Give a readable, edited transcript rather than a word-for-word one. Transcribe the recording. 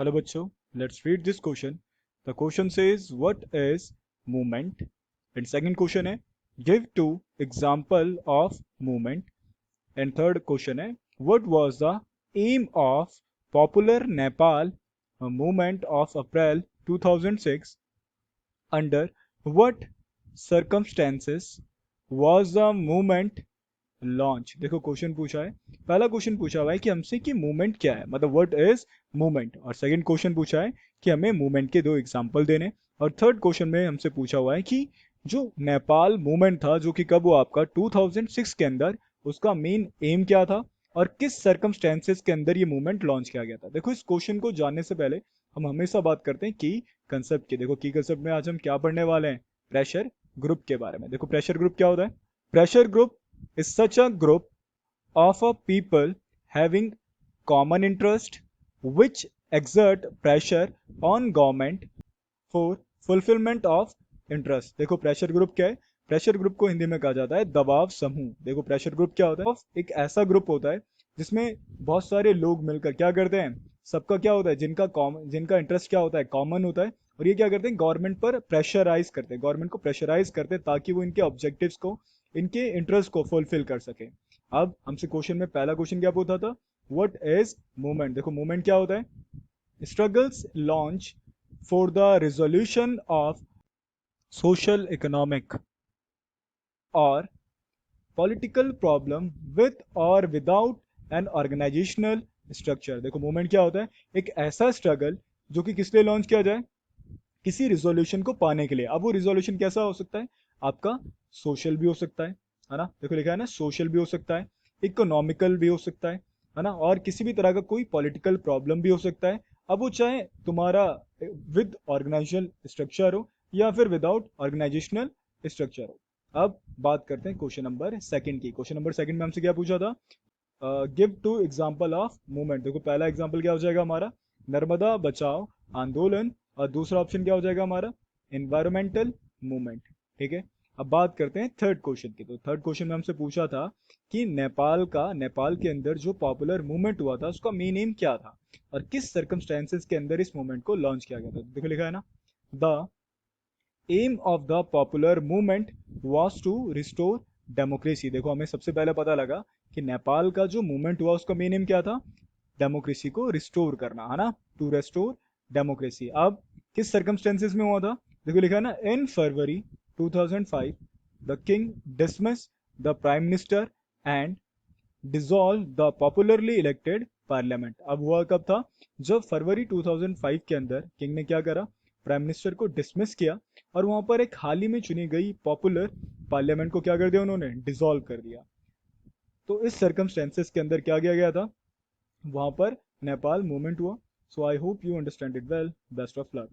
Hello bachcho, let's read this question. The question says what is movement? And second question है give two example of movement. And third question है what was the aim of popular Nepal movement of April 2006 under what circumstances was the movement launch. देखो question पूछा है, पहला question पूछा हुआ है कि हमसे कि मूवमेंट क्या है, मतलब व्हाट इज मूवमेंट, और सेकंड क्वेश्चन पूछा है कि हमें मूवमेंट के दो एग्जांपल देने, और थर्ड क्वेश्चन में हमसे पूछा हुआ है कि जो नेपाल मूवमेंट था जो कि कब हुआ आपका 2006 के अंदर, उसका मेन एम क्या था और किस सर्कमस्टेंसेस के अंदर ये मूवमेंट लॉन्च किया गया था। देखो इस क्वेश्चन को जानने से पहले हम हमेशा बात करते हैं की कंसेप्ट की। देखो की कंसेप्ट में आज हम क्या पढ़ने वाले हैं, प्रेशर ग्रुप के बारे में। देखो प्रेशर ग्रुप क्या होता है, pressure group is such a group of a people having common interest which exert pressure on government for fulfillment of interest। देखो प्रेशर ग्रुप क्या है, प्रेशर ग्रुप को हिंदी में कहा जाता है दबाव समूह। देखो प्रेशर ग्रुप क्या होता है, एक ऐसा ग्रुप होता है जिसमें बहुत सारे लोग मिलकर क्या करते हैं, सबका क्या होता है, जिनका इंटरेस्ट क्या होता है, कॉमन होता है, और ये क्या करते हैं, गवर्नमेंट पर प्रेशराइज करते हैं, गवर्नमेंट को प्रेशराइज करते हैं ताकि वो इनके ऑब्जेक्टिव्स को, इनके इंटरेस्ट को फुलफिल कर सके। अब हमसे क्वेश्चन में पहला क्वेश्चन क्या पूछा था, व्हाट इज मूवमेंट। देखो मूवमेंट क्या होता है, struggles launch for the resolution of social, economic or political problem with or without an organizational structure। देखो मूवमेंट क्या होता है, एक ऐसा स्ट्रगल जो कि किस लिए लॉन्च किया जाए, किसी रिजोल्यूशन को पाने के लिए। अब वो रिजोल्यूशन कैसा हो सकता है आपका, सोशल भी हो सकता है ना, देखो लिखा है ना, सोशल भी हो सकता है, इकोनॉमिकल भी हो सकता है ना, और किसी भी तरह का कोई पॉलिटिकल प्रॉब्लम भी हो सकता है। अब वो चाहे तुम्हारा विद ऑर्गेनाइजेशनल स्ट्रक्चर हो या फिर विदाउट ऑर्गेनाइजेशनल स्ट्रक्चर हो। अब बात करते हैं क्वेश्चन नंबर सेकंड की। क्वेश्चन नंबर सेकंड में हमसे क्या पूछा था, give two example of movement. देखो पहला एग्जाम्पल क्या हो जाएगा हमारा, नर्मदा बचाओ आंदोलन, और दूसरा ऑप्शन क्या हो जाएगा हमारा, एनवायरमेंटल मूवमेंट। ठीक है, अब बात करते हैं थर्ड क्वेश्चन की। तो थर्ड क्वेश्चन में हमसे पूछा था कि नेपाल के अंदर जो पॉपुलर मूवमेंट हुआ था उसका मेन एम क्या था और किस सर्कमस्टेंसेस के अंदर इस मूवमेंट को लॉन्च किया गया था। देखो लिखा है ना, the aim of the popular movement was to restore democracy. देखो हमें सबसे पहले पता लगा कि नेपाल का जो मूवमेंट हुआ उसका मेन एम क्या था, डेमोक्रेसी को रिस्टोर करना, है ना, टू रेस्टोर डेमोक्रेसी। अब किस सर्कमस्टेंसेस में हुआ था, देखो लिखा है ना, इन फरवरी 2005 the king dismiss the prime minister and dissolve the popularly elected parliament. अब हुआ कब था, जब फरवरी 2005 के अंदर किंग ने क्या करा, प्राइम मिनिस्टर को डिसमिस किया, और वहां पर एक हाल ही में चुनी गई पॉपुलर पार्लियामेंट को क्या कर दिया, उन्होंने डिसॉल्व कर दिया। तो इस सर्कमस्टेंसेस के अंदर क्या किया गया था, वहां पर नेपाल मूवमेंट हुआ। So I hope you understand it well, best of luck.